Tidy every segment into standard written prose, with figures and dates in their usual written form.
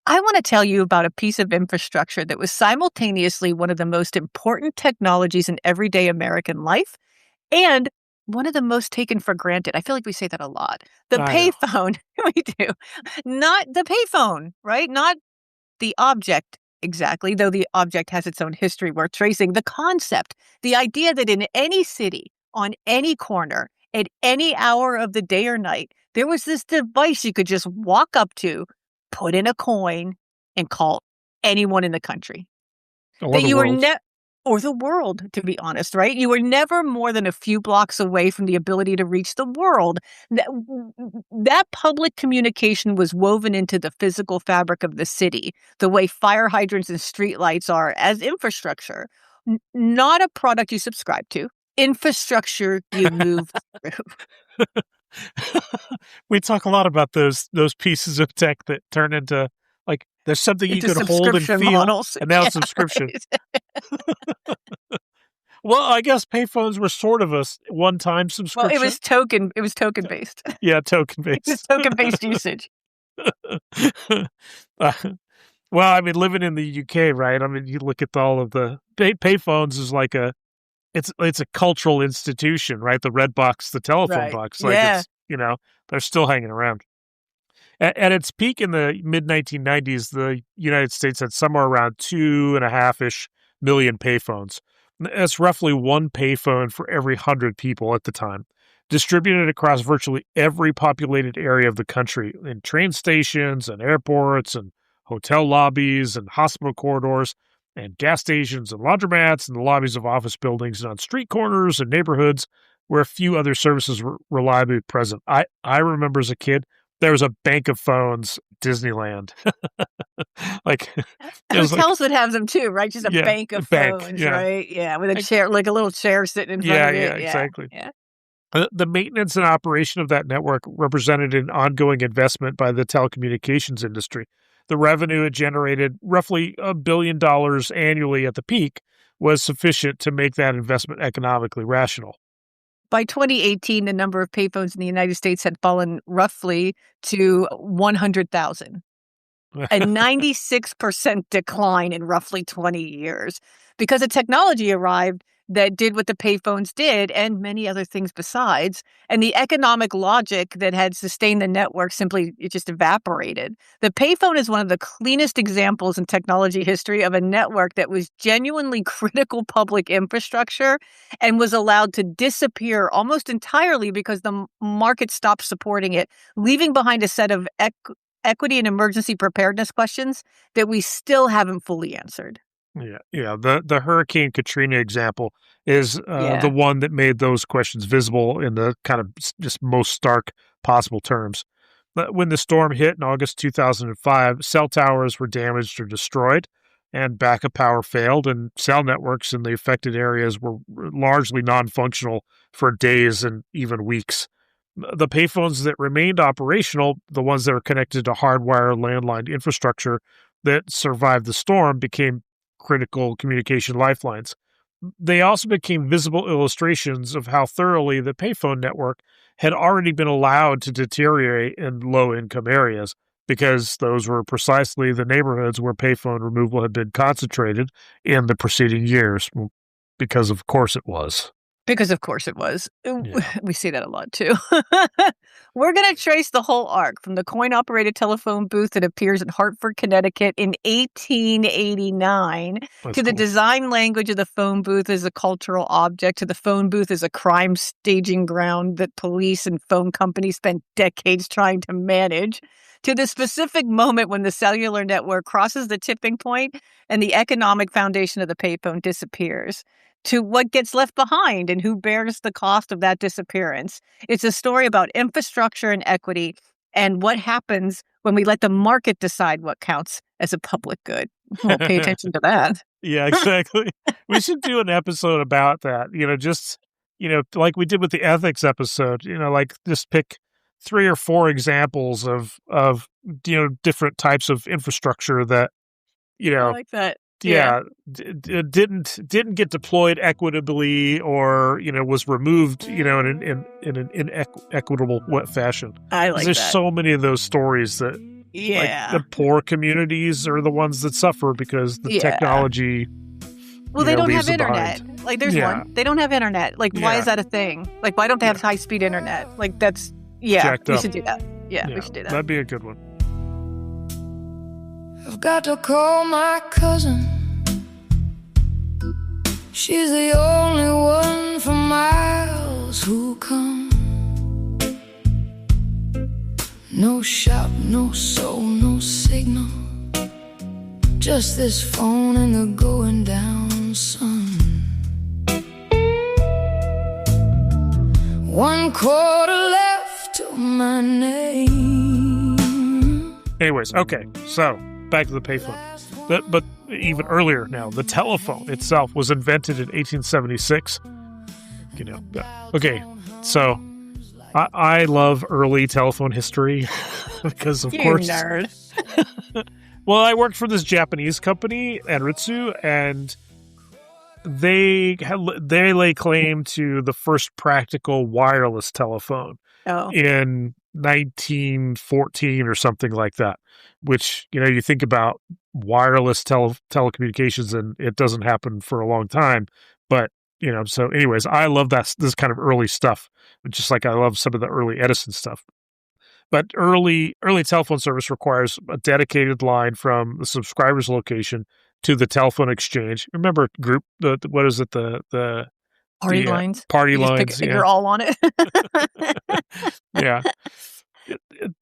I want to tell you about a piece of infrastructure that was simultaneously one of the most important technologies in everyday American life and one of the most taken for granted. I feel like we say that a lot. The I know. payphone. We do. Not the payphone, right? Not the object exactly, though the object has its own history worth tracing. The concept, the idea that in any city, on any corner, at any hour of the day or night, there was this device you could just walk up to, put in a coin, and call anyone in the country. Or That the you were world. or the world, to be honest, right? You were never more than a few blocks away from the ability to reach the world. That public communication was woven into the physical fabric of the city, the way fire hydrants and streetlights are as infrastructure. Not a product you subscribe to, infrastructure you move through. We talk a lot about those pieces of tech that turn into, like, there's something you Into could hold and subscription feel, models. and now Yeah, it's subscription. right. Well, I guess payphones were sort of a one-time Well, subscription. it was token based. Yeah, It was token-based. token based usage. Uh, well, I mean, living in the UK, right? I mean, you look at all of the payphones is like it's a cultural institution, right? The red box, the telephone Right. box, like Yeah. they're still hanging around. At its peak in the mid-1990s, the United States had somewhere around 2.5-ish million payphones. That's roughly one payphone for every 100 people at the time, distributed across virtually every populated area of the country, in train stations and airports and hotel lobbies and hospital corridors and gas stations and laundromats and the lobbies of office buildings and on street corners and neighborhoods where a few other services were reliably present. I remember as a kid, there was a bank of phones, Disneyland. Like, it was like, Hotels would have them too, right? Just a yeah, bank of bank, phones, yeah. right? Yeah, with a Like, chair, like a little chair sitting in front yeah, of yeah, it. Yeah, exactly. yeah. The maintenance and operation of that network represented an ongoing investment by the telecommunications industry. The revenue it generated, roughly $1 billion annually at the peak, was sufficient to make that investment economically rational. By 2018, the number of payphones in the United States had fallen roughly to 100,000. A 96% decline in roughly 20 years because a technology arrived that did what the payphones did and many other things besides. And the economic logic that had sustained the network it just evaporated. The payphone is one of the cleanest examples in technology history of a network that was genuinely critical public infrastructure and was allowed to disappear almost entirely because the market stopped supporting it, leaving behind a set of equity and emergency preparedness questions that we still haven't fully answered. Yeah. The Hurricane Katrina example is the one that made those questions visible in the kind of just most stark possible terms. But when the storm hit in August 2005, cell towers were damaged or destroyed, and backup power failed, and cell networks in the affected areas were largely non-functional for days and even weeks. The payphones that remained operational, the ones that were connected to hardwire landline infrastructure that survived the storm, became critical communication lifelines. They also became visible illustrations of how thoroughly the payphone network had already been allowed to deteriorate in low-income areas, because those were precisely the neighborhoods where payphone removal had been concentrated in the preceding years, because of course it was. Because of course it was. Yeah. We say that a lot too. We're going to trace the whole arc from the coin-operated telephone booth that appears in Hartford, Connecticut in 1889 That's to the cool. design language of the phone booth as a cultural object, to the phone booth as a crime staging ground that police and phone companies spent decades trying to manage, to the specific moment when the cellular network crosses the tipping point and the economic foundation of the payphone disappears, to what gets left behind and who bears the cost of that disappearance. It's a story about infrastructure and equity and what happens when we let the market decide what counts as a public good. We'll pay attention to that. Yeah, exactly. We should do an episode about that, like we did with the ethics episode, like just pick 3 or 4 examples of different types of infrastructure that, I like that. didn't get deployed equitably, or was removed in an inequitable fashion. I like There's that. so many of those stories that Like Yeah. the poor communities are the ones that suffer because the technology, well, they don't leaves have them internet. behind. Like, there's one. They don't have internet. Like, why is that a thing? Like, why don't they have high-speed internet? Like, that's, Jacked we up. should do that. Yeah, we should do that. That'd be a good one. I've got to call my cousin. She's the only one for miles who come. No shout, no soul, no signal. Just this phone and the going down sun. 1/4 left of my name. Anyways, okay, so back to the payphone. But even earlier now, the telephone itself was invented in 1876. Okay, so I love early telephone history because, of course, nerd. Well, I worked for this Japanese company, Anritsu, and they lay claim to the first practical wireless telephone in 1914 or something like that, which, you think about wireless telecommunications and it doesn't happen for a long time. But, so anyways, I love this kind of early stuff, just like I love some of the early Edison stuff. But early telephone service requires a dedicated line from the subscriber's location to the telephone exchange. Remember what is it? The party lines. Party lines. You're all on it. Yeah.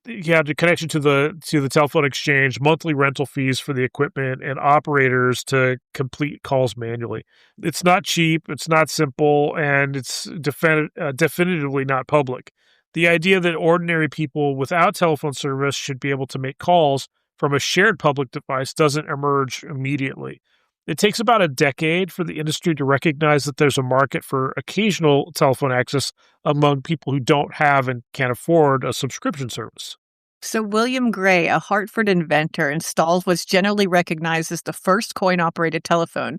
You have the connection to the telephone exchange, monthly rental fees for the equipment, and operators to complete calls manually. It's not cheap, it's not simple, and it's definitively not public. The idea that ordinary people without telephone service should be able to make calls from a shared public device doesn't emerge immediately. It takes about a decade for the industry to recognize that there's a market for occasional telephone access among people who don't have and can't afford a subscription service. So William Gray, a Hartford inventor, installed what's generally recognized as the first coin-operated telephone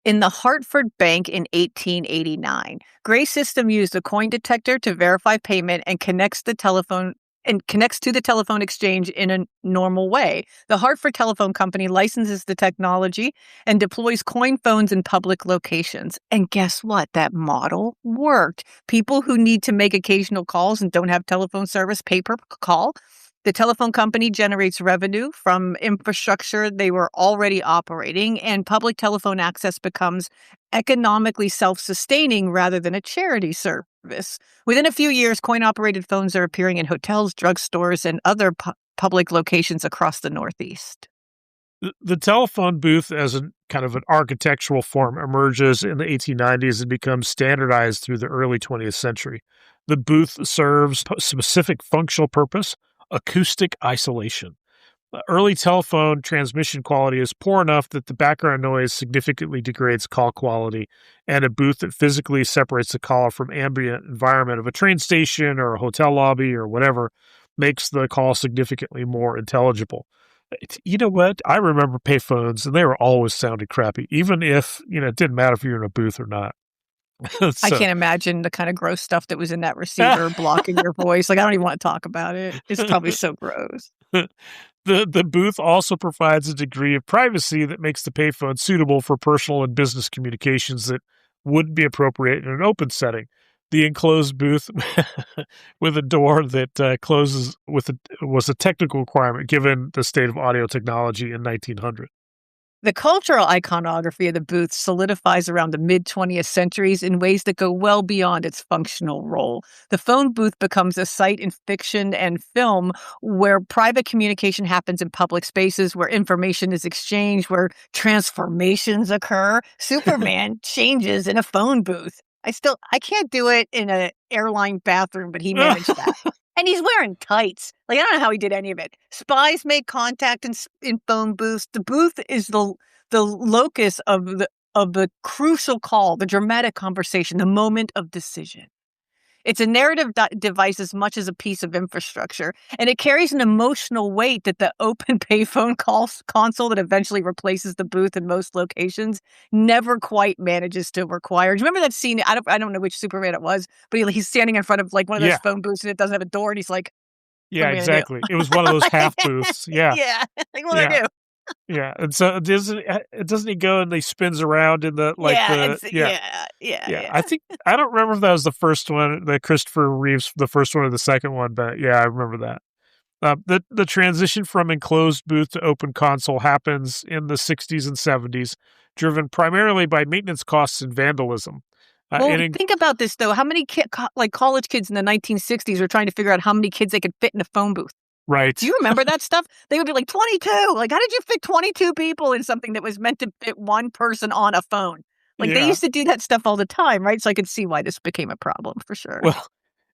in the Hartford Bank in 1889. Gray's system used a coin detector to verify payment and connects to the telephone exchange in a normal way. The Hartford Telephone Company licenses the technology and deploys coin phones in public locations. And guess what? That model worked. People who need to make occasional calls and don't have telephone service pay per call. The telephone company generates revenue from infrastructure they were already operating, and public telephone access becomes economically self-sustaining rather than a charity service. Within a few years, coin-operated phones are appearing in hotels, drugstores, and other public locations across the Northeast. The telephone booth as a kind of an architectural form emerges in the 1890s and becomes standardized through the early 20th century. The booth serves a specific functional purpose: acoustic isolation. Early telephone transmission quality is poor enough that the background noise significantly degrades call quality, and a booth that physically separates the caller from ambient environment of a train station or a hotel lobby or whatever makes the call significantly more intelligible. You know what? I remember payphones, and they were always sounding crappy, even if, it didn't matter if you're in a booth or not. I can't imagine the kind of gross stuff that was in that receiver blocking your voice. Like, I don't even want to talk about it. It's probably so gross. The booth also provides a degree of privacy that makes the payphone suitable for personal and business communications that wouldn't be appropriate in an open setting. The enclosed booth with a door that closes was a technical requirement given the state of audio technology in 1900. The cultural iconography of the booth solidifies around the mid-20th centuries in ways that go well beyond its functional role. The phone booth becomes a site in fiction and film where private communication happens in public spaces, where information is exchanged, where transformations occur. Superman changes in a phone booth. I can't do it in an airline bathroom, but he managed that. And he's wearing tights. Like, I don't know how he did any of it. Spies make contact in phone booths. The booth is the locus of the crucial call, the dramatic conversation, the moment of decision. It's a narrative device as much as a piece of infrastructure, and it carries an emotional weight that the open payphone console that eventually replaces the booth in most locations never quite manages to require. Do you remember that scene? I don't know which Superman it was, but he's standing in front of like one of those phone booths and it doesn't have a door, and he's like, Yeah, What am I gonna do? exactly. It was one of those half booths. Yeah, Yeah. Like, what do I yeah, do? yeah. And so doesn't he go and he spins around in the like Yeah, the yeah. Yeah, yeah. I think I don't remember if that was the first one, the Christopher Reeves, the first one or the second one, but yeah, I remember that. The transition from enclosed booth to open console happens in the 60s and 70s, driven primarily by maintenance costs and vandalism. Well, And in, think about this, though. How many like, college kids in the 1960s were trying to figure out how many kids they could fit in a phone booth? Do right, you remember that stuff? They would be like, 22. Like, how did you fit 22 people in something that was meant to fit one person on a phone? Like, they yeah. used to do that stuff all the time, right? So I could see why this became a problem for sure. Well,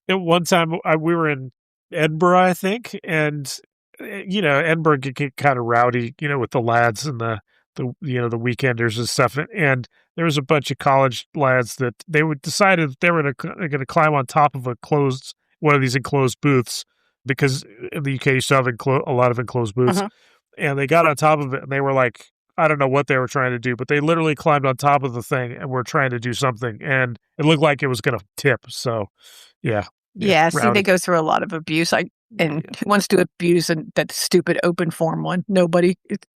at one time we were in Edinburgh, I think, and Edinburgh could get kind of rowdy, with the lads and the the weekenders and stuff. And there was a bunch of college lads that they would decided that they were going to climb on top of one of these enclosed booths because in the UK you still have a lot of enclosed booths, Mhm. and they got on top of it and they were like. I don't know what they were trying to do, but they literally climbed on top of the thing and were trying to do something, and it looked like it was going to tip. So, yeah, yeah, Yeah, see, they rowdy. go through a lot of abuse. And Yeah. who wants to abuse that stupid open form one? Nobody. It's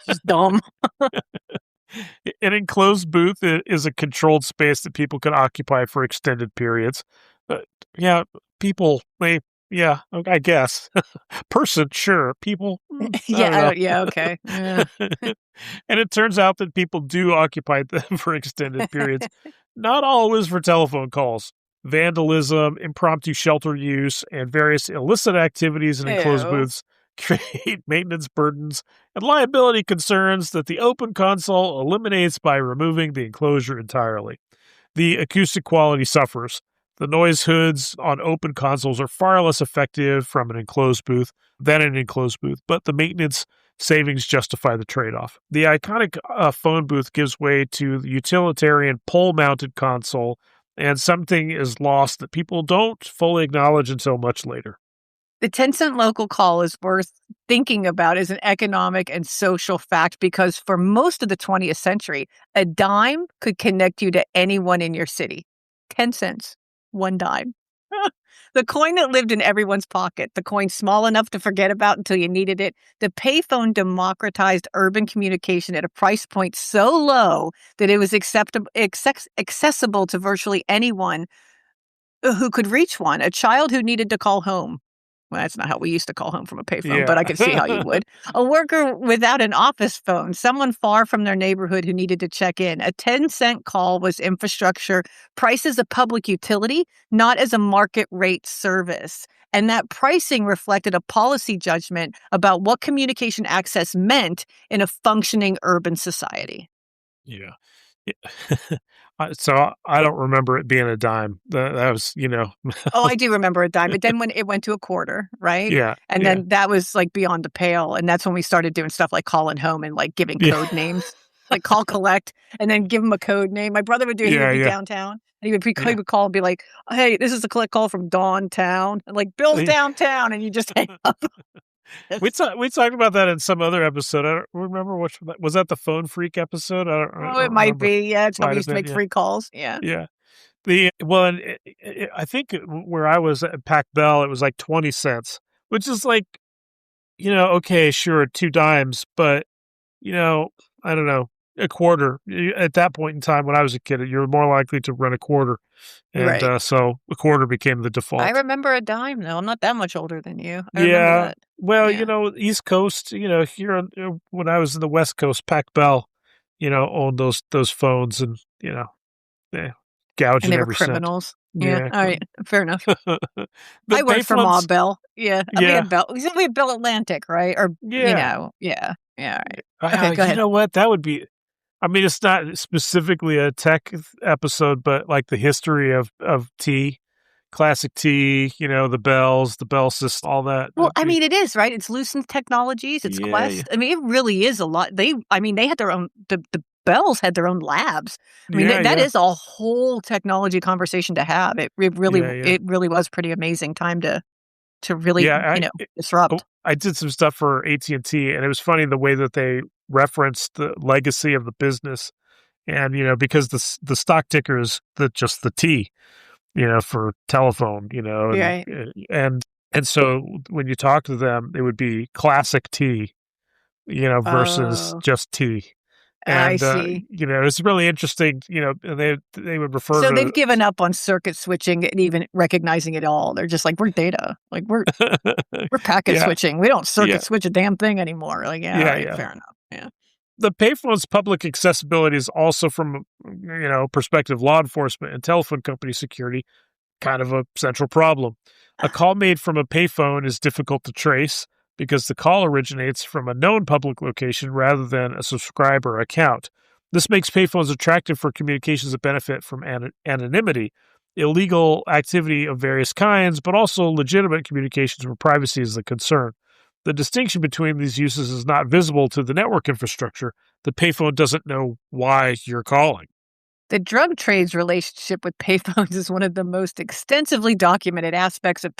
just dumb. An enclosed booth is a controlled space that people can occupy for extended periods. But yeah, people, yeah, I guess. Person, sure. People, I Yeah, don't know. yeah, okay. Yeah. And it turns out that people do occupy them for extended periods, not always for telephone calls. Vandalism, impromptu shelter use, and various illicit activities in enclosed Ew. booths create maintenance burdens and liability concerns that the open console eliminates by removing the enclosure entirely. The acoustic quality suffers. The noise hoods on open consoles are far less effective from an enclosed booth than an enclosed booth, but the maintenance savings justify the trade off. The iconic phone booth gives way to the utilitarian pole mounted console, and something is lost that people don't fully acknowledge until much later. The 10-cent local call is worth thinking about as an economic and social fact because for most of the 20th century, a dime could connect you to anyone in your city. 10 cents, one dime. The coin that lived in everyone's pocket, the coin small enough to forget about until you needed it. The payphone democratized urban communication at a price point so low that it was accessible to virtually anyone who could reach one, a child who needed to call home. Well, that's not how we used to call home from a payphone, but Yeah. I could see how you would. A worker without an office phone, someone far from their neighborhood who needed to check in. A 10-cent call was infrastructure priced as a public utility, not as a market rate service. And that pricing reflected a policy judgment about what communication access meant in a functioning urban society. Yeah. Yeah. So I don't remember it being a dime. That was, Oh, I do remember a dime, but then when it went to a quarter, right? yeah, And yeah, then that was, like, beyond the pale, and that's when we started doing stuff like calling home and, like, giving yeah, code names, like call collect and then give him a code name. My brother would do he would yeah, be yeah, downtown, and he yeah. would call and be like, "Hey, this is a collect call from Dawntown," and like, "Bill's downtown," and you just hang up. We talked about that in some other episode. I don't remember which one that was. That the Phone Freak episode? I Oh, it don't might remember. be, yeah, it's how we Might have used to been. make Yeah, free calls, yeah. yeah. And I think where I was at Pac Bell, it was like 20 cents, which is like okay, sure, two dimes, but you know, I don't know, a quarter. At that point in time, when I was a kid, you're more likely to run a quarter, and Right. so a quarter became the I default. remember a dime, though, I'm not that much older than you. I remember Yeah. that. Well, Yeah. East Coast, here when I was in the West Coast, Pac Bell, owned those phones, and yeah, And gouging they were every cent. criminals. Yeah, Yeah. alright, fair enough. The I worked for Ma payphones, Bell. Yeah, we yeah, had Bell we had Bell Atlantic, right? Or, yeah. yeah. Yeah, alright. Okay, go You ahead. know what? That would be. I mean, it's not specifically a tech episode, but like the history of tea, classic tea. The bells, the bell system, all that. Well, That'd I be. mean, it is, right? It's Lucent Technologies, it's Yeah, yeah, Quest. I mean, it really is a lot. They had their own the Bells had their own labs. I mean, yeah, that yeah, is a whole technology conversation to have. yeah, yeah. It really was pretty amazing time to really, Yeah, disrupt. I did some stuff for AT&T, and it was funny the way that they referenced the legacy of the business, and because the stock ticker is just the T, for telephone, Right. and And so when you talk to them, it would be classic tea, versus Oh, just tea. I And, see. it's really interesting, and they would refer So to they've given up on circuit switching and even recognizing it all. They're just like, "We're data. Like, we're packet Yeah, switching. We don't yeah, circuit switch a damn thing anymore." Like, "Yeah, all yeah, right, yeah. fair enough." Yeah. The payphone's public accessibility is also from, perspective of law enforcement and telephone company security, kind of a central problem. A call made from a payphone is difficult to trace because the call originates from a known public location rather than a subscriber account. This makes payphones attractive for communications that benefit from anonymity, illegal activity of various kinds, but also legitimate communications where privacy is the concern. The distinction between these uses is not visible to the network infrastructure. The payphone doesn't know why you're calling. The drug trade's relationship with payphones is one of the most extensively documented aspects of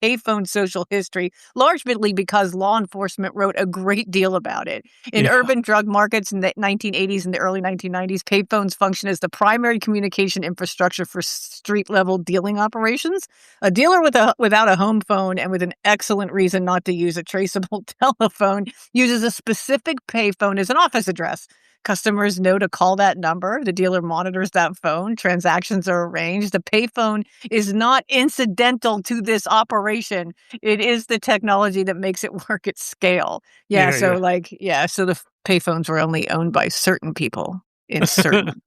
payphone social history, largely because law enforcement wrote a great deal about it. In Yeah, urban drug markets in the 1980s and the early 1990s, payphones function as the primary communication infrastructure for street-level dealing operations. A dealer without a home phone and with an excellent reason not to use a traceable telephone uses a specific payphone as an office address. Customers know to call that number. The dealer monitors that phone. Transactions are arranged. The payphone is not incidental to this operation. It is the technology that makes it work at scale. Yeah, yeah, so yeah. so the payphones were only owned by certain people in certain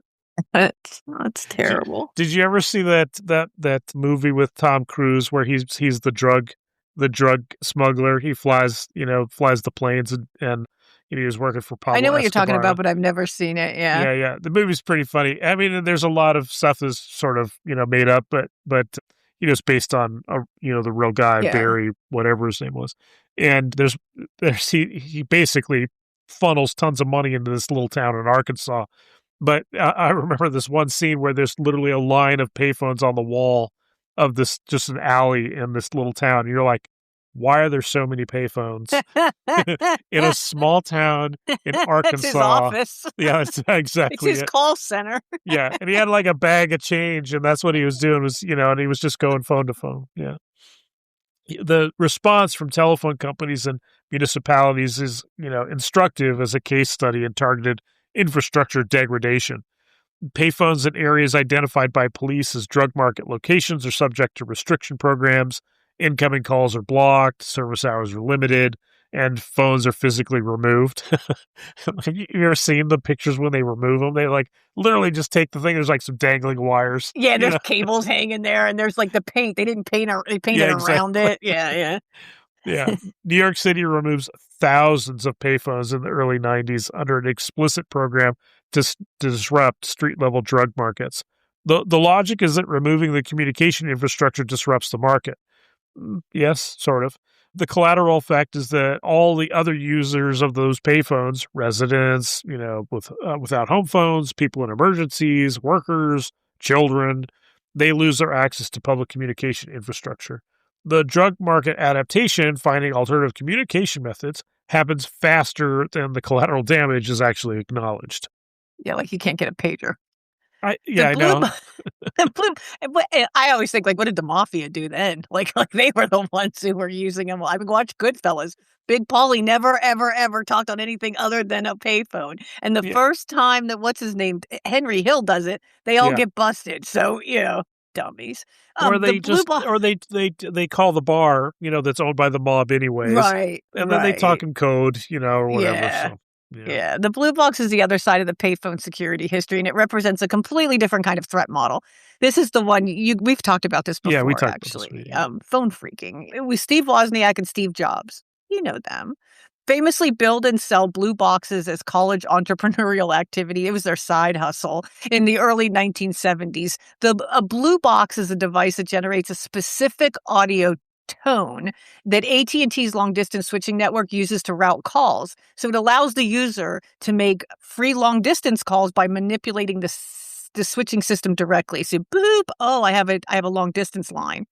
that's Did, terrible. did you ever see that movie with Tom Cruise where he's the drug smuggler? He flies the planes and he was working for I know Pablo what you're talking about, Escobar. but I've never seen it, yeah. Yeah, yeah. The movie's pretty funny. I mean, there's a lot of stuff that's sort of made up, but it's based on the real guy Yeah. Barry, whatever his name was. And there's he basically funnels tons of money into this little town in Arkansas. But I remember this one scene where there's literally a line of payphones on the wall of this just an alley in this little town. And you're like, why are there so many payphones in a small town in That's his Arkansas? office. Yeah, that's It's exactly his it. call center. Yeah, and he had like a bag of change, and that's what he was doing and he was just going phone to phone. Yeah. The response from telephone companies and municipalities is, instructive as a case study in targeted infrastructure degradation. Payphones in areas identified by police as drug market locations are subject to restriction programs. Incoming calls are blocked, service hours are limited, and phones are physically removed. Have you ever seen the pictures when they remove them? They like literally just take the thing. There's like some dangling wires. Yeah, there's cables hanging there, and there's, like, the paint. They didn't paint they painted Yeah, around exactly. it. Yeah, Yeah. yeah. New York City removes thousands of payphones in the early 90s under an explicit program to disrupt street level drug markets. The logic is that removing the communication infrastructure disrupts the market. Yes, sort of. The collateral effect is that all the other users of those payphones, residents, without home phones, people in emergencies, workers, children, they lose their access to public communication infrastructure. The drug market adaptation, finding alternative communication methods, happens faster than the collateral damage is actually acknowledged. Yeah, like, you can't get a pager. The I blue know. bo the blue I always think, like, what did the mafia do then? Like, they were the ones who were using them. I mean, watch Goodfellas. Big Paulie never, ever, ever talked on anything other than a payphone, and the Yeah, first time that what's his name? Henry Hill does it, they all yeah. get busted, so, dummies. Or The they blue just bo or they call the bar, that's owned by the mob anyways, Right, and then they talk right. in code, or whatever, Yeah. so, yeah. Yeah, the blue box is the other side of the payphone security history, and it represents a completely different kind of threat model. This is the one we've talked about this Yeah, we before, talked about this actually. already, yeah. Phone phreaking. It was Steve Wozniak and Steve Jobs. You know them. Famously build and sell blue boxes as college entrepreneurial activity. It was their side hustle in the early 1970s. A blue box is a device that generates a specific audio tone that AT&T's long distance switching network uses to route calls. So it allows the user to make free long distance calls by manipulating the switching system directly. So boop, oh, I have a long distance line.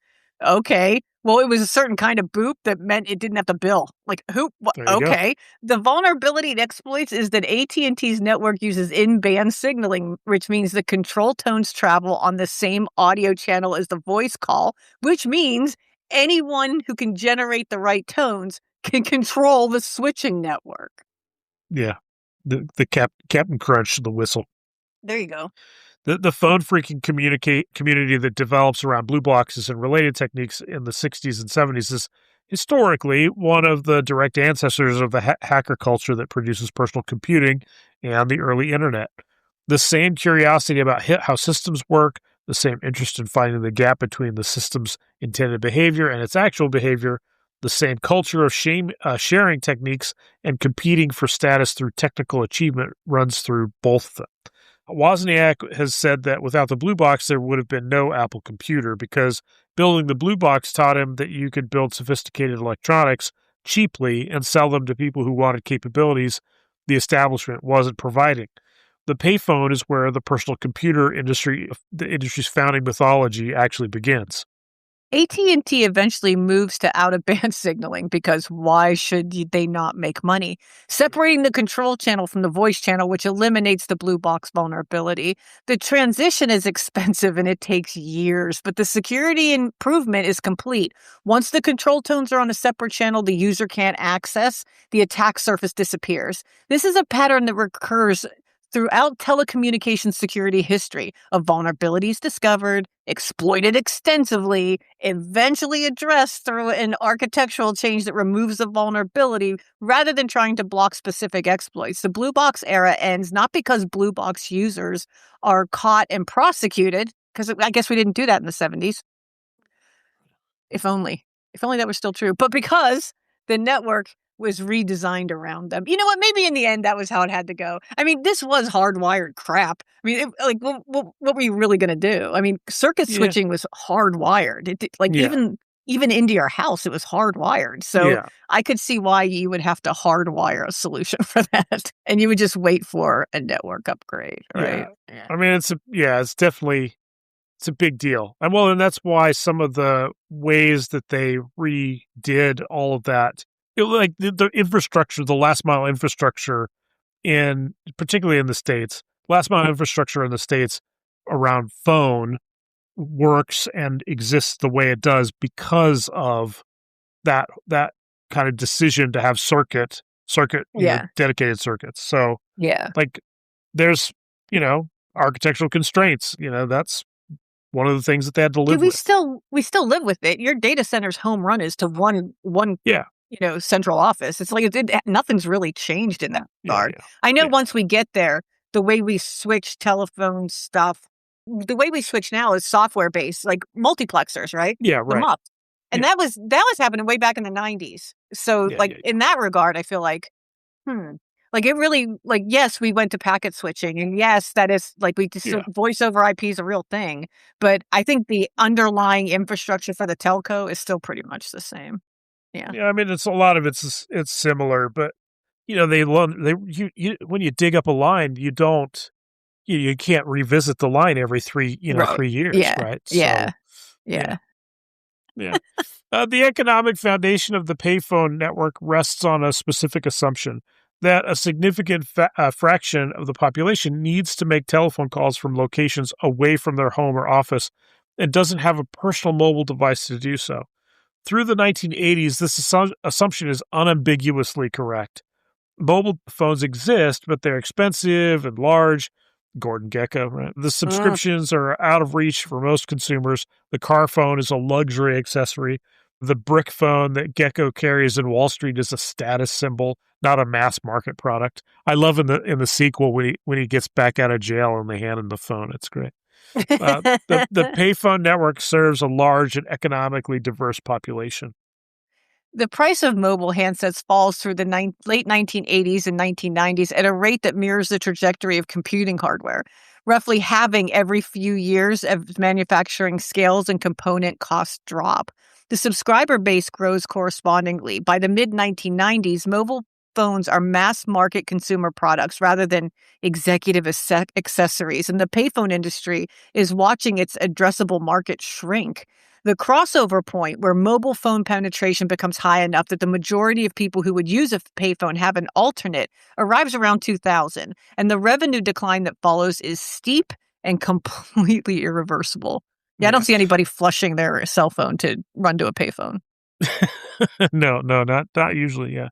Okay. Well, it was a certain kind of boop that meant it didn't have to bill. Like who? There you go. Okay. The vulnerability it exploits is that AT&T's network uses in-band signaling, which means the control tones travel on the same audio channel as the voice call, which means anyone who can generate the right tones can control the switching network. Yeah. The Captain Crunch, the whistle. There you go. The phone freaking community that develops around blue boxes and related techniques in the 60s and 70s is historically one of the direct ancestors of the hacker culture that produces personal computing and the early internet. The same curiosity about how systems work, the same interest in finding the gap between the system's intended behavior and its actual behavior, the same culture of sharing techniques and competing for status through technical achievement runs through both of them. Wozniak has said that without the blue box, there would have been no Apple computer because building the blue box taught him that you could build sophisticated electronics cheaply and sell them to people who wanted capabilities the establishment wasn't providing. The payphone is where the personal computer industry, the industry's founding mythology, actually begins. AT&T eventually moves to out-of-band signaling because why should they not make money? Separating the control channel from the voice channel, which eliminates the blue box vulnerability. The transition is expensive and it takes years, but the security improvement is complete. Once the control tones are on a separate channel the user can't access, the attack surface disappears. This is a pattern that recurs throughout telecommunications security history of vulnerabilities discovered, exploited extensively, eventually addressed through an architectural change that removes the vulnerability rather than trying to block specific exploits. The blue box era ends not because blue box users are caught and prosecuted, because I guess we didn't do that in the 70s. If only that was still true. But because the network was redesigned around them. You know what? Maybe in the end, that was how it had to go. I mean, this was hardwired crap. I mean, what were you really going to do? I mean, circuit switching was hardwired. Even into your house, it was hardwired. So I could see why you would have to hardwire a solution for that, and you would just wait for a network upgrade, right? Yeah. I mean, it's definitely. It's a big deal. And that's why some of the ways that they redid all of that, like the infrastructure, the last mile infrastructure particularly in the States, last mile infrastructure in the States around phone works and exists the way it does because of that kind of decision to have dedicated circuits. So like there's, architectural constraints, that's one of the things that they had to live with. We still live with it. Your data center's home run is to one central office. It's like nothing's really changed in that regard. I know once we get there, the way we switch telephone stuff, the way we switch now is software based, like multiplexers, right? Yeah, right. The MUP. And that was happening way back in the 90s. So in that regard, I feel like, like it really, yes, we went to packet switching, and yes, that is voice over IP is a real thing. But I think the underlying infrastructure for the telco is still pretty much the same. Yeah. Yeah. I mean, it's a lot of it's similar, but when you dig up a line, you can't revisit the line every 3 years, right? Yeah. The economic foundation of the payphone network rests on a specific assumption that a significant fraction of the population needs to make telephone calls from locations away from their home or office and doesn't have a personal mobile device to do so. Through the 1980s, this assumption is unambiguously correct. Mobile phones exist, but they're expensive and large. Gordon Gekko, right? The subscriptions are out of reach for most consumers. The car phone is a luxury accessory. The brick phone that Gekko carries in Wall Street is a status symbol, not a mass market product. I love in the sequel when he gets back out of jail and they hand him the phone. It's great. The payphone network serves a large and economically diverse population. The price of mobile handsets falls through the late 1980s and 1990s at a rate that mirrors the trajectory of computing hardware, roughly halving every few years as manufacturing scales and component costs drop. The subscriber base grows correspondingly. By the mid-1990s, mobile phones are mass-market consumer products rather than executive accessories, and the payphone industry is watching its addressable market shrink. The crossover point where mobile phone penetration becomes high enough that the majority of people who would use a payphone have an alternate arrives around 2000, and the revenue decline that follows is steep and completely irreversible. Yeah, I don't see anybody flushing their cell phone to run to a payphone. No, not usually, yeah.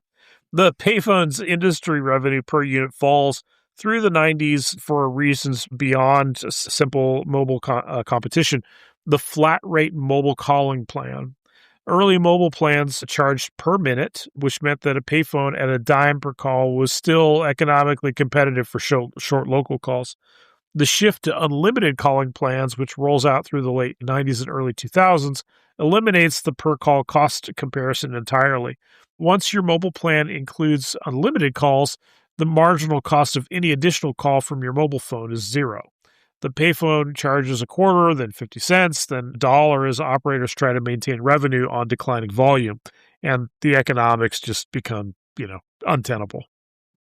The payphones industry revenue per unit falls through the 90s for reasons beyond simple mobile competition. The flat rate mobile calling plan. Early mobile plans charged per minute, which meant that a payphone at a dime per call was still economically competitive for short local calls. The shift to unlimited calling plans, which rolls out through the late 90s and early 2000s, eliminates the per call cost comparison entirely. Once your mobile plan includes unlimited calls, the marginal cost of any additional call from your mobile phone is zero. The payphone charges a quarter, then 50 cents, then a dollar as operators try to maintain revenue on declining volume. And the economics just become, untenable.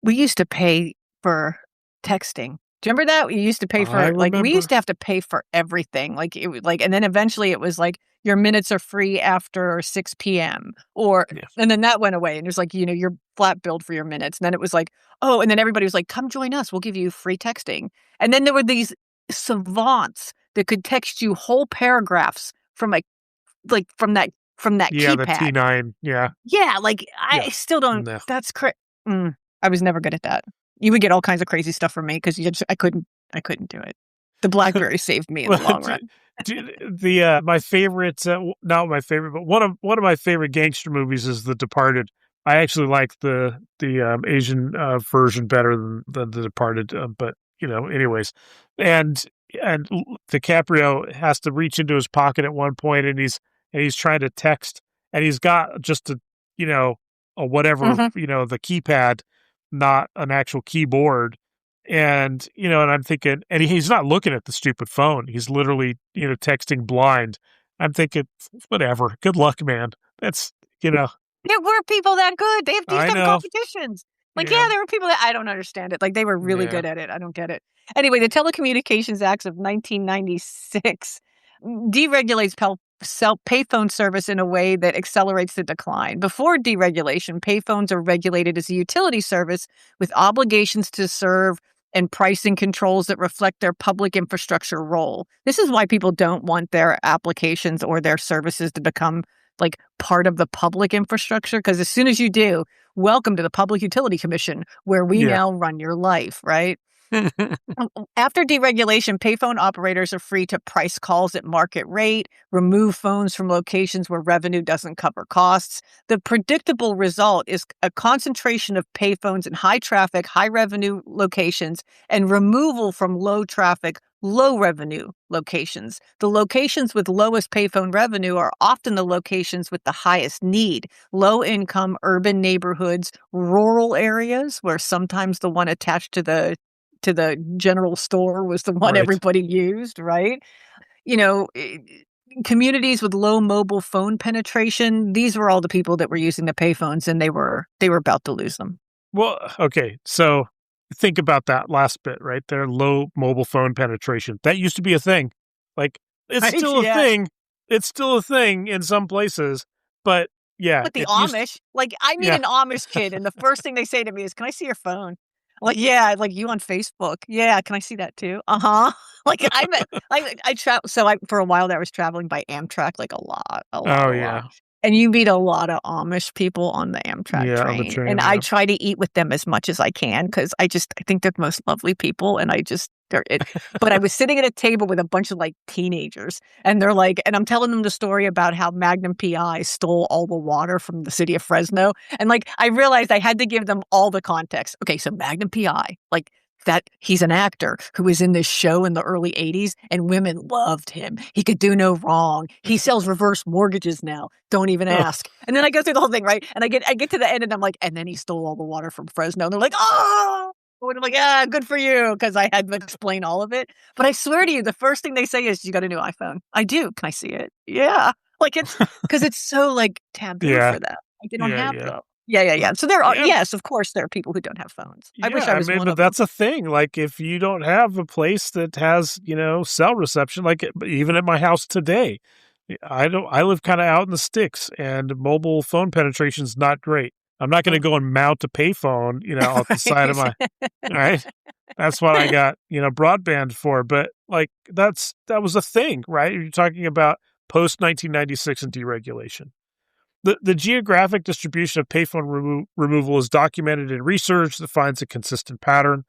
We used to pay for texting. Do you remember that? We used to pay for we used to have to pay for everything. And then eventually it was like your minutes are free after 6 p.m. And then that went away. And it was like, you're flat billed for your minutes. And then it was like, oh, and then everybody was like, come join us. We'll give you free texting. And then there were these savants that could text you whole paragraphs from from that keypad. The T9. Yeah. Yeah. I still don't. No. That's I was never good at that. You would get all kinds of crazy stuff from me because I couldn't do it. The BlackBerry saved me in the long run. My favorite, not my favorite, but one of my favorite gangster movies is The Departed. I actually like the Asian version better than The Departed, but anyways, and DiCaprio has to reach into his pocket at one point, and he's trying to text, and he's got just a whatever, the keypad, not an actual keyboard. And, and I'm thinking, and he's not looking at the stupid phone. He's literally, texting blind. I'm thinking, whatever. Good luck, man. That's, There were people that good. They have these type of competitions. There were people that I don't understand it. They were really good at it. I don't get it. Anyway, the Telecommunications Act of 1996 deregulates payphone service in a way that accelerates the decline. Before deregulation, payphones are regulated as a utility service with obligations to serve and pricing controls that reflect their public infrastructure role. This is why people don't want their applications or their services to become part of the public infrastructure, because as soon as you do, welcome to the Public Utility Commission, where we now run your life, right? After deregulation, payphone operators are free to price calls at market rate, remove phones from locations where revenue doesn't cover costs. The predictable result is a concentration of payphones in high traffic, high revenue locations and removal from low traffic, low revenue locations. The locations with lowest payphone revenue are often the locations with the highest need. Low income urban neighborhoods, rural areas where sometimes the one attached to the general store was the one everybody used, right? Communities with low mobile phone penetration, these were all the people that were using the payphones, and they were about to lose them. Well, okay, so think about that last bit right there, low mobile phone penetration. That used to be a thing. It's still a thing. It's still a thing in some places, but yeah. But the Amish, I meet an Amish kid, and the first thing they say to me is, "Can I see your phone?" You on Facebook. Yeah, can I see that too? Uh-huh. For a while there I was traveling by Amtrak, a lot. And you meet a lot of Amish people on the Amtrak train. On the train. And I try to eat with them as much as I can because I think they're the most lovely people. And but I was sitting at a table with a bunch of teenagers, and they're and I'm telling them the story about how Magnum PI stole all the water from the city of Fresno. And I realized I had to give them all the context. Okay, so Magnum PI, that he's an actor who was in this show in the early 80s and women loved him. He could do no wrong. He sells reverse mortgages now. Don't even ask. And then I go through the whole thing, right? And I get to the end and I'm and then he stole all the water from Fresno. And they're oh! And I'm good for you, because I had to explain all of it. But I swear to you, the first thing they say is, you got a new iPhone. I do. Can I see it? Yeah. It's because it's so taboo for them. They don't have them. Yeah. So there are, yes, of course, there are people who don't have phones. I wish I was one of them. That's a thing. If you don't have a place that has, cell reception, even at my house today, I live kind of out in the sticks, and mobile phone penetration is not great. I'm not going to go and mount a payphone, off the side of my, right? That's what I got, broadband for. But that was a thing, right? You're talking about post 1996 and deregulation. The geographic distribution of payphone removal is documented in research that finds a consistent pattern.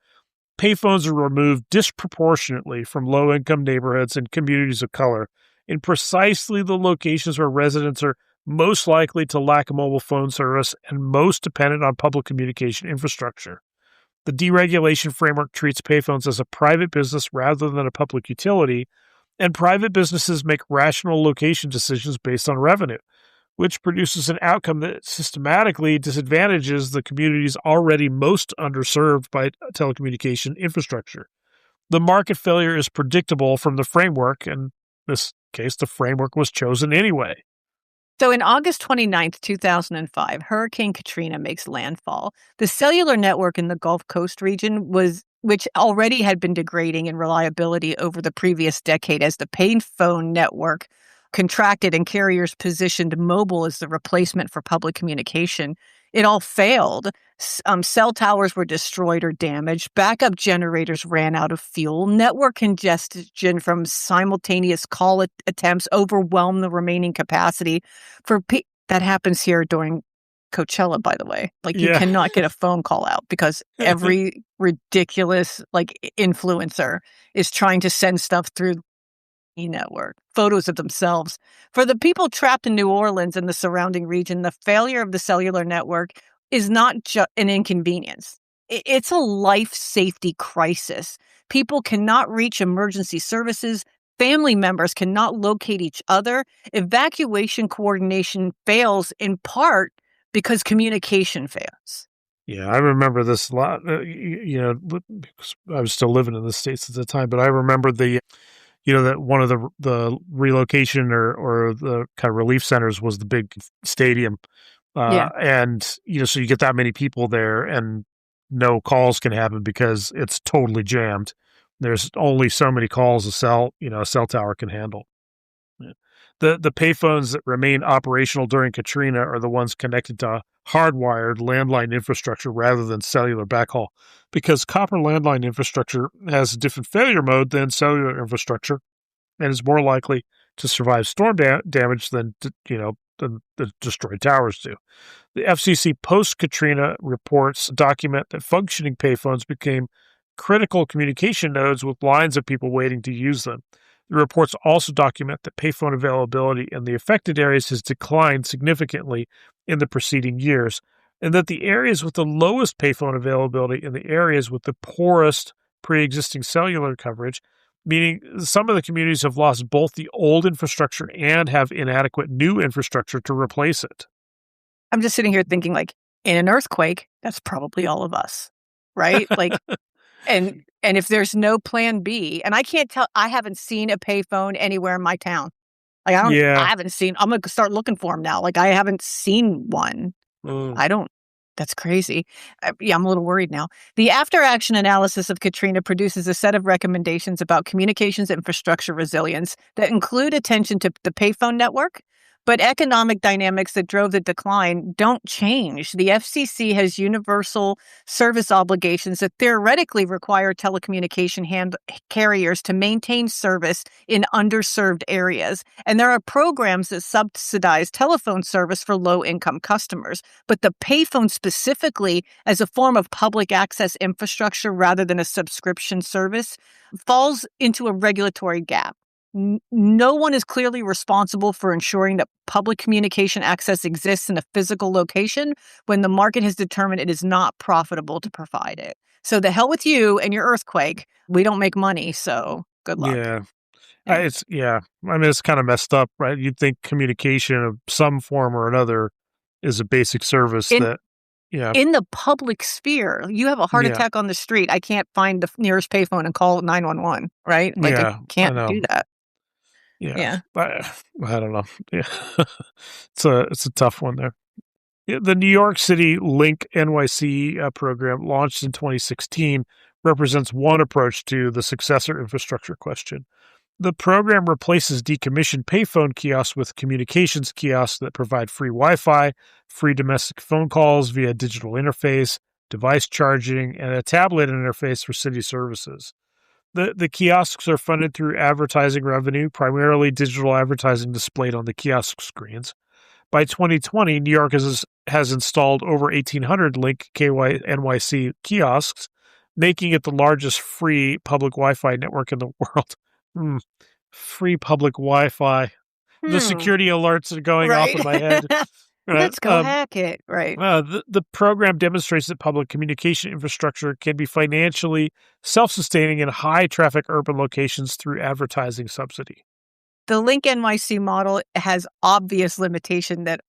Payphones are removed disproportionately from low-income neighborhoods and communities of color in precisely the locations where residents are most likely to lack a mobile phone service and most dependent on public communication infrastructure. The deregulation framework treats payphones as a private business rather than a public utility, and private businesses make rational location decisions based on revenue, which produces an outcome that systematically disadvantages the communities already most underserved by telecommunication infrastructure. The market failure is predictable from the framework, and in this case, the framework was chosen anyway. So in August 29th, 2005, Hurricane Katrina makes landfall. The cellular network in the Gulf Coast region which already had been degrading in reliability over the previous decade as the payphone network contracted and carriers positioned mobile as the replacement for public communication. It all failed. Cell towers were destroyed or damaged. Backup generators ran out of fuel. Network congestion from simultaneous call attempts overwhelmed the remaining capacity. That happens here during Coachella, by the way. You cannot get a phone call out because every ridiculous influencer is trying to send stuff through network, photos of themselves. For the people trapped in New Orleans and the surrounding region, the failure of the cellular network is not just an inconvenience. It's a life safety crisis. People cannot reach emergency services. Family members cannot locate each other. Evacuation coordination fails in part because communication fails. Yeah, I remember this a lot, because I was still living in the States at the time, but I remember that one of the relocation or the kind of relief centers was the big stadium. And, so you get that many people there and no calls can happen because it's totally jammed. There's only so many calls a cell tower can handle. Yeah. The payphones that remain operational during Katrina are the ones connected to hardwired landline infrastructure rather than cellular backhaul, because copper landline infrastructure has a different failure mode than cellular infrastructure and is more likely to survive storm damage than the destroyed towers do. The FCC post-Katrina reports document that functioning payphones became critical communication nodes with lines of people waiting to use them. The reports also document that payphone availability in the affected areas has declined significantly in the preceding years, and that the areas with the lowest payphone availability in the areas with the poorest pre-existing cellular coverage, meaning some of the communities have lost both the old infrastructure and have inadequate new infrastructure to replace it. I'm just sitting here thinking, in an earthquake, that's probably all of us, right? And if there's no plan B, and I can't tell, I haven't seen a payphone anywhere in my town. I haven't seen, I'm going to start looking for them now. I haven't seen one. That's crazy. I'm a little worried now. The after-action analysis of Katrina produces a set of recommendations about communications infrastructure resilience that include attention to the payphone network, but economic dynamics that drove the decline don't change. The FCC has universal service obligations that theoretically require telecommunication carriers to maintain service in underserved areas. And there are programs that subsidize telephone service for low-income customers. But the payphone specifically, as a form of public access infrastructure rather than a subscription service, falls into a regulatory gap. No one is clearly responsible for ensuring that public communication access exists in a physical location when the market has determined it is not profitable to provide it. So the hell with you and your earthquake. We don't make money, so good luck. Yeah. It's kind of messed up, right? You'd think communication of some form or another is a basic service in the public sphere. You have a heart attack on the street. I can't find the nearest payphone and call 911, right? I can't do that. Yeah. I don't know. Yeah. It's a tough one there. The New York City Link NYC program, launched in 2016, represents one approach to the successor infrastructure question. The program replaces decommissioned payphone kiosks with communications kiosks that provide free Wi-Fi, free domestic phone calls via digital interface, device charging, and a tablet interface for city services. The kiosks are funded through advertising revenue, primarily digital advertising displayed on the kiosk screens. By 2020, New York has installed over 1,800 Link NYC kiosks, making it the largest free public Wi-Fi network in the world. Free public Wi-Fi. The security alerts are going off in my head. Let's go hack it. Right. The program demonstrates that public communication infrastructure can be financially self-sustaining in high-traffic urban locations through advertising subsidy. The Link NYC model has obvious limitation that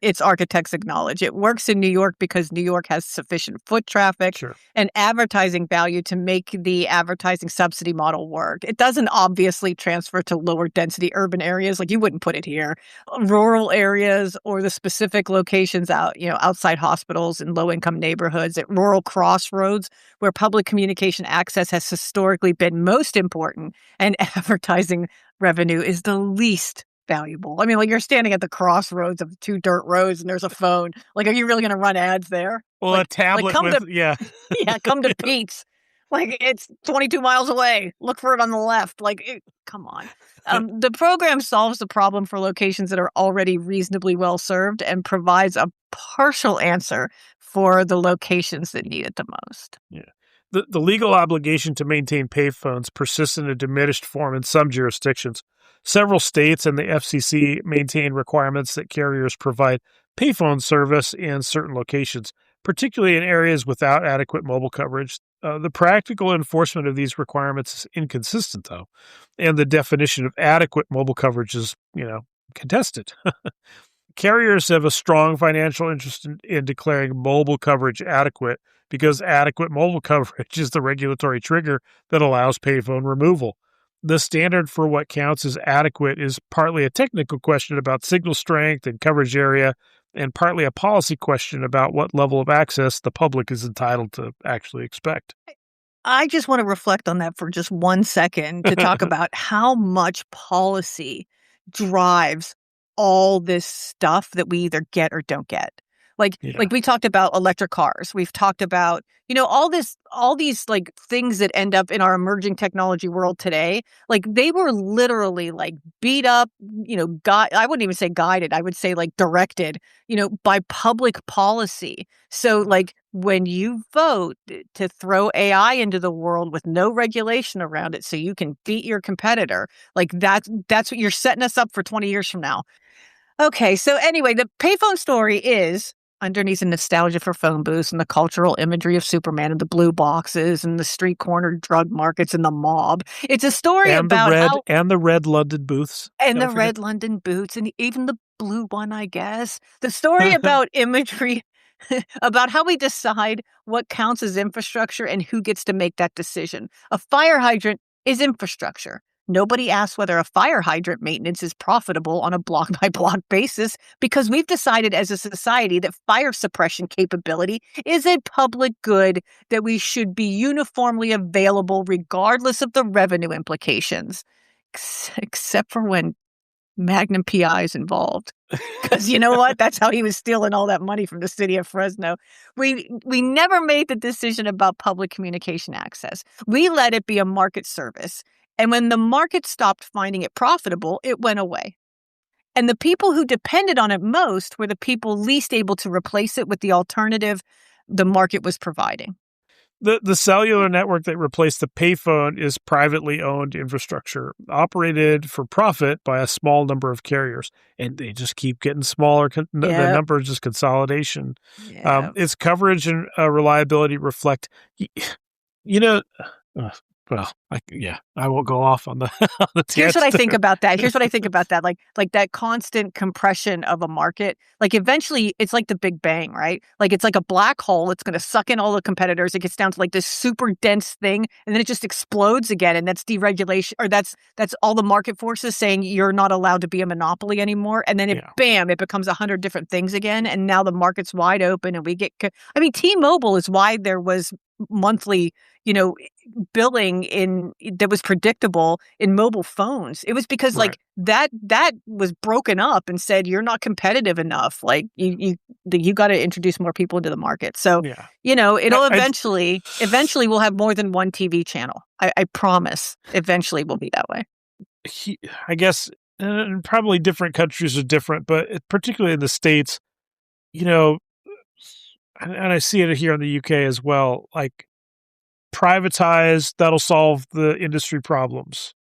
its architects acknowledge. It works in New York because New York has sufficient foot traffic and advertising value to make the advertising subsidy model work. It doesn't obviously transfer to lower density urban areas. Like, you wouldn't put it here. Rural areas or the specific locations outside hospitals in low income neighborhoods, at rural crossroads where public communication access has historically been most important and advertising revenue is the least valuable. I mean, like, you're standing at the crossroads of two dirt roads and there's a phone. Like, are you really going to run ads there? Well, a tablet yeah, come to Pete's. Like, it's 22 miles away. Look for it on the left. Like, come on. The program solves the problem for locations that are already reasonably well served and provides a partial answer for the locations that need it the most. Yeah. The legal obligation to maintain payphones persists in a diminished form in some jurisdictions. Several states and the FCC maintain requirements that carriers provide payphone service in certain locations, particularly in areas without adequate mobile coverage. The practical enforcement of these requirements is inconsistent, though, and the definition of adequate mobile coverage is, contested. Carriers have a strong financial interest in declaring mobile coverage adequate because adequate mobile coverage is the regulatory trigger that allows payphone removal. The standard for what counts as adequate is partly a technical question about signal strength and coverage area, and partly a policy question about what level of access the public is entitled to actually expect. I just want to reflect on that for just 1 second to talk about how much policy drives all this stuff that we either get or don't get. Like we talked about electric cars. We've talked about, all these like things that end up in our emerging technology world today. Like, they were literally like beat up, I wouldn't even say guided. I would say like directed, by public policy. So like, when you vote to throw AI into the world with no regulation around it so you can beat your competitor, like that's what you're setting us up for 20 years from now. Okay, so anyway, the payphone story is underneath the nostalgia for phone booths and the cultural imagery of Superman and the blue boxes and the street corner drug markets and the mob. It's a story about the red London booths. And the red London boots and even the blue one, I guess. The story about imagery, about how we decide what counts as infrastructure and who gets to make that decision. A fire hydrant is infrastructure. Nobody asks whether a fire hydrant maintenance is profitable on a block-by-block basis because we've decided as a society that fire suppression capability is a public good that we should be uniformly available regardless of the revenue implications, except for when Magnum PI is involved. Because you know what? That's how he was stealing all that money from the city of Fresno. We never made the decision about public communication access. We let it be a market service. And when the market stopped finding it profitable, it went away. And the people who depended on it most were the people least able to replace it with the alternative the market was providing. The cellular network that replaced the payphone is privately owned infrastructure, operated for profit by a small number of carriers. And they just keep getting smaller. The number is just consolidation. Its coverage and reliability reflect, I won't go off on the Here's what I think about that. Like that constant compression of a market. Like, eventually it's like the Big Bang, right? Like, it's like a black hole. It's going to suck in all the competitors. It gets down to like this super dense thing, and then it just explodes again. And that's deregulation, or that's all the market forces saying you're not allowed to be a monopoly anymore. And then it becomes 100 different things again. And now the market's wide open, and we get. I mean, T-Mobile is why there was monthly, billing that was predictable in mobile phones. It was because Right. that was broken up and said you're not competitive enough. Like you got to introduce more people into the market. So it'll eventually we'll have more than one TV channel. I promise. Eventually, we'll be that way. I guess probably different countries are different, but particularly in the States, and I see it here in the UK as well. Like, privatize, that'll solve the industry problems.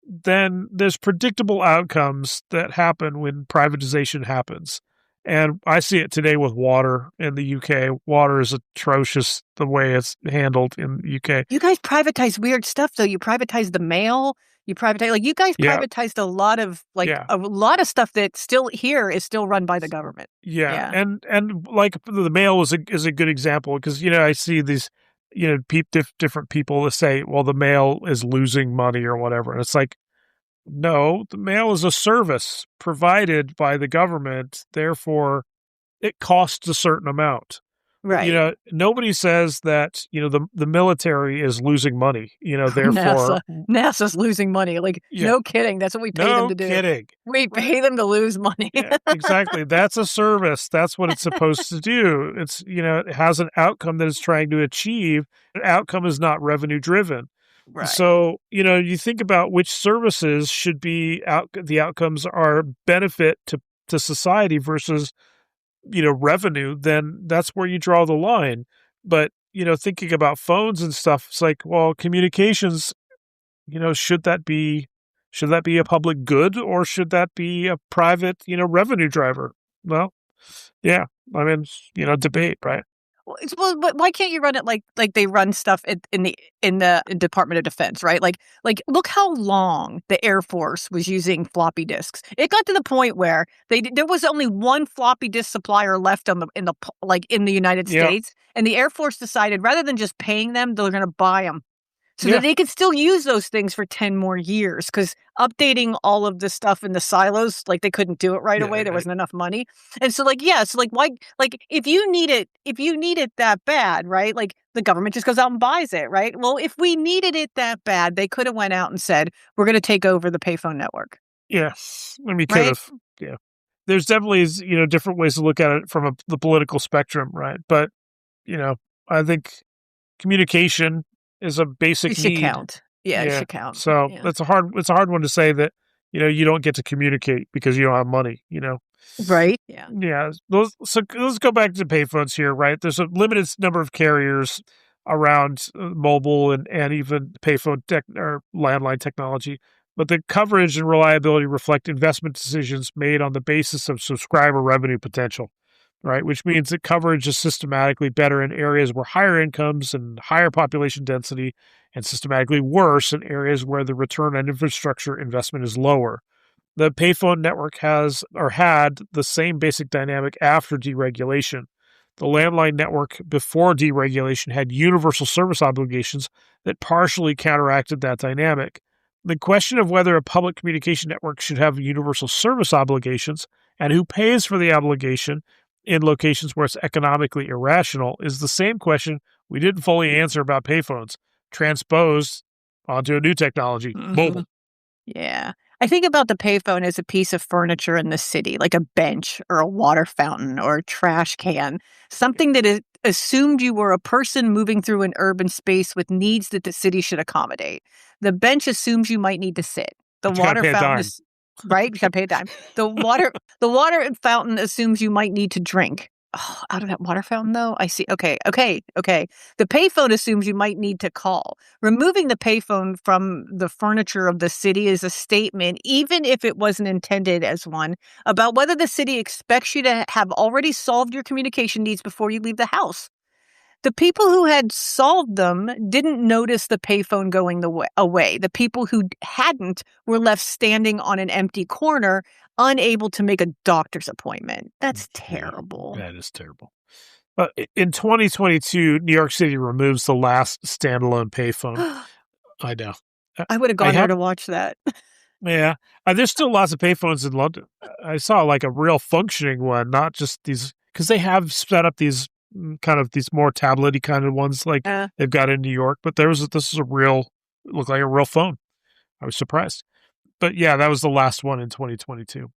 Then there's predictable outcomes that happen when privatization happens. And I see it today with water in the UK. Water is atrocious the way it's handled in the UK. You guys privatize weird stuff, though. You privatize the mail. You privatize, you guys privatized a lot of a lot of stuff that still here is still run by the government. Yeah. And like the mail is a good example because I see these different people that say, well, the mail is losing money or whatever. And it's like, no, the mail is a service provided by the government. Therefore, it costs a certain amount. Right. Nobody says that, the military is losing money, therefore. NASA's losing money. No kidding. That's what we pay them to do. No kidding. We pay them to lose money. Yeah, exactly. That's a service. That's what it's supposed to do. It's, it has an outcome that it's trying to achieve. An outcome is not revenue driven. Right. So, you think about which services should be the outcomes are benefit to society versus revenue, then that's where you draw the line. But, thinking about phones and stuff, it's like, well, communications, should that be a public good or should that be a private, revenue driver? Well, yeah, I mean, debate, right? Well, but why can't you run it like they run stuff in the Department of Defense, right? Like look how long the Air Force was using floppy disks. It got to the point where there was only one floppy disk supplier left in the United States, and the Air Force decided rather than just paying them, they're going to buy them. So that they could still use those things for 10 more years, because updating all of the stuff in the silos, they couldn't do it right away. There wasn't enough money. And so why, if you need it that bad, right? The government just goes out and buys it, right? Well, if we needed it that bad, they could have went out and said, we're going to take over the payphone network. Yes. I mean, kind of, yeah. There's definitely, different ways to look at it from the political spectrum, right? But, I think communication is a basic need. It should count. Yeah, it should count. So it's a hard one to say that, you don't get to communicate because you don't have money, Right. Yeah. Yeah. So let's go back to payphones here, right? There's a limited number of carriers around mobile and even payphone or landline technology, but the coverage and reliability reflect investment decisions made on the basis of subscriber revenue potential. Right, which means that coverage is systematically better in areas where higher incomes and higher population density, and systematically worse in areas where the return on infrastructure investment is lower. The payphone network had the same basic dynamic after deregulation. The landline network before deregulation had universal service obligations that partially counteracted that dynamic. The question of whether a public communication network should have universal service obligations and who pays for the obligation in locations where it's economically irrational is the same question we didn't fully answer about payphones, transposed onto a new technology, mobile. Yeah. I think about the payphone as a piece of furniture in the city, like a bench or a water fountain or a trash can, something that assumed you were a person moving through an urban space with needs that the city should accommodate. The bench assumes you might need to sit. The water fountain is right? You gotta pay a dime. The water fountain assumes you might need to drink. Oh, out of that water fountain, though? I see. Okay. The payphone assumes you might need to call. Removing the payphone from the furniture of the city is a statement, even if it wasn't intended as one, about whether the city expects you to have already solved your communication needs before you leave the house. The people who had solved them didn't notice the payphone going away. The people who hadn't were left standing on an empty corner, unable to make a doctor's appointment. That's terrible. That is terrible. In 2022, New York City removes the last standalone payphone. I know. I would have gone there to watch that. Yeah. There's still lots of payphones in London. I saw a real functioning one, not just these, because they have set up these kind of these more tablet-y kind of ones like they've got in New York. But this is looked like a real phone. I was surprised. But yeah, that was the last one in 2022.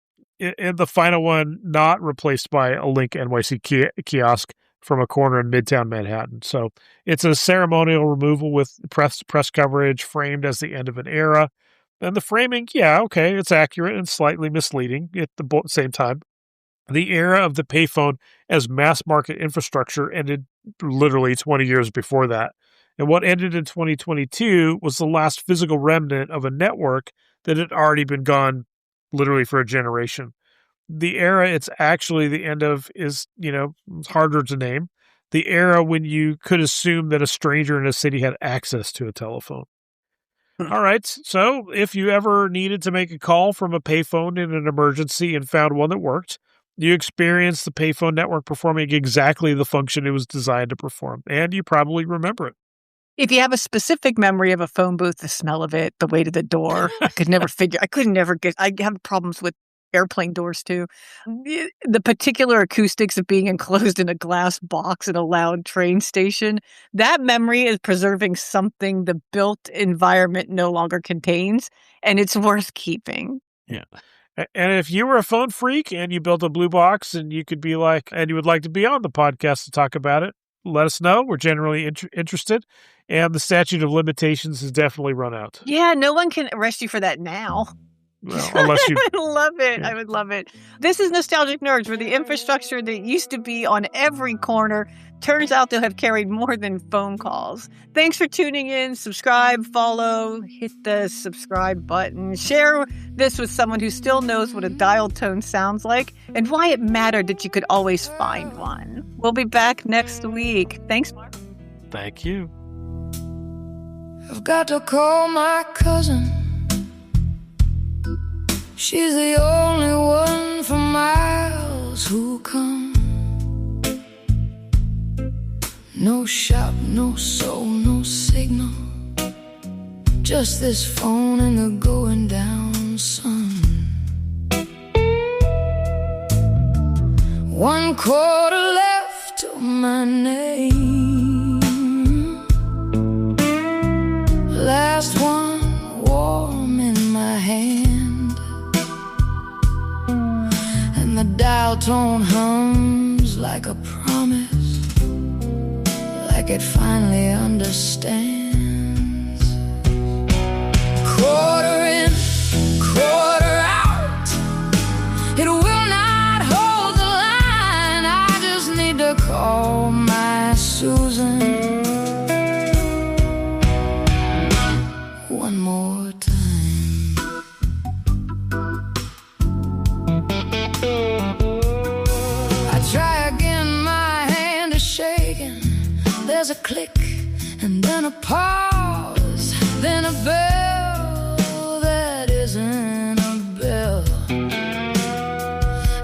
And the final one, not replaced by a Link NYC kiosk from a corner in Midtown Manhattan. So it's a ceremonial removal with press coverage framed as the end of an era. And the framing, yeah, okay, it's accurate and slightly misleading at the same time. The era of the payphone as mass market infrastructure ended literally 20 years before that. And what ended in 2022 was the last physical remnant of a network that had already been gone literally for a generation. The era it's actually the end of is, it's harder to name. The era when you could assume that a stranger in a city had access to a telephone. All right, so if you ever needed to make a call from a payphone in an emergency and found one that worked, you experienced the payphone network performing exactly the function it was designed to perform, and you probably remember it. If you have a specific memory of a phone booth, the smell of it, the way to the door, I could never I have problems with airplane doors too. The particular acoustics of being enclosed in a glass box in a loud train station, that memory is preserving something the built environment no longer contains, and it's worth keeping. Yeah. And if you were a phone freak and you built a blue box and you would like to be on the podcast to talk about it, let us know. We're generally interested. And the statute of limitations has definitely run out. Yeah, no one can arrest you for that now. Well, unless you... I would love it. Yeah. I would love it. This is Nostalgic Nerds, where the infrastructure that used to be on every corner turns out to have carried more than phone calls. Thanks for tuning in. Subscribe, follow, hit the subscribe button. Share this with someone who still knows what a dial tone sounds like and why it mattered that you could always find one. We'll be back next week. Thanks, Mark. Thank you. I've got to call my cousin. She's the only one for miles who come. No shout, no soul, no signal. Just this phone and the going down sun. 1/4 left to my name. Last one warm in my hand. And the dial tone hums like a promise, like it finally understands. 1/4 in, 1/4 out. It will not hold the line. I just need to call my Susan one more time. Try again, my hand is shaking. There's a click, and then a pause, then a bell that isn't a bell.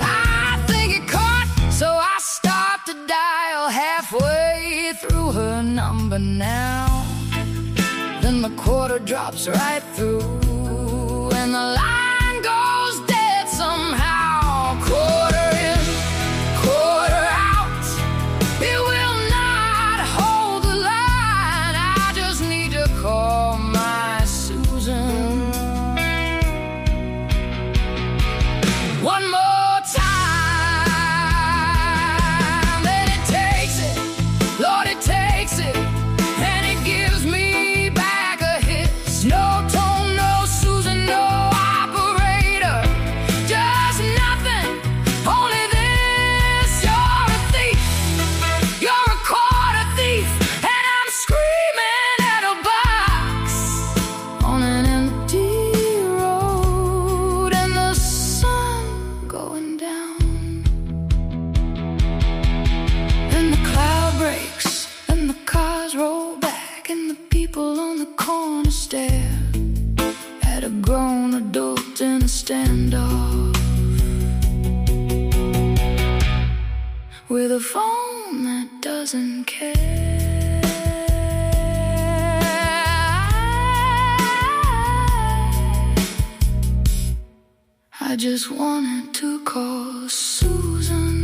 I think it caught, so I stopped to dial halfway through her number now. Then the 1/4 drops right through, and the line goes dead somehow. 1/4 in, 1/4 out. It will not hold the line. I just need to call my Susan one more time. And it takes it, Lord, it takes it, and it gives me back a hiss. No tone, no Susan, no operator, just nothing, only this. You're a thief, you're a 1/4 thief, and I'm screaming at a box on an empty road, and the sun going down, and the cloud breaks, and the cars roll back, and the people on the corner stare at a grown adult in a standoff with a phone that doesn't care. I just wanted to call Susan